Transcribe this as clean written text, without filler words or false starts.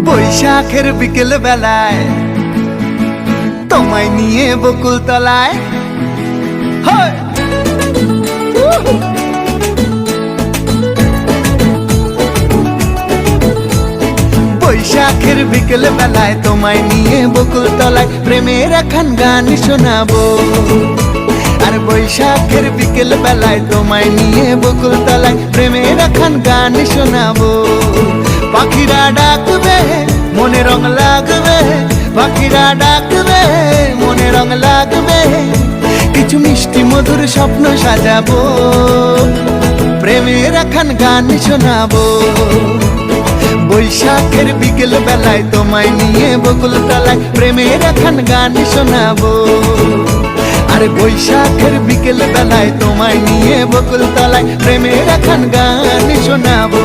বৈশাখের বিকেল বেলায় তোমায় নিয়ে বকুল তলায় বৈশাখের বিকেল বেলায় তোমায় নিয়ে বকুল তলায় প্রেমের এখন গান শোনাবো। আর বৈশাখের বিকেল বেলায় তোমায় নিয়ে বকুল তলায় প্রেমের এখন গান শোনাবো। পাখিরা ডাকবে মনে রং লাগবে, পাখিরা ডাকবে মনে রং লাগবে, কিছু মিষ্টি মধুর স্বপ্ন সাজাবো, প্রেমের এখন গান শোনাবো। বৈশাখের বিকেল বেলায় তোমায় নিয়ে বকুল তলায় প্রেমের এখন গান শোনাবো। আর বৈশাখের বিকেল বেলায় তোমায় নিয়ে বকুল তলায় প্রেমের এখন গান শোনাবো।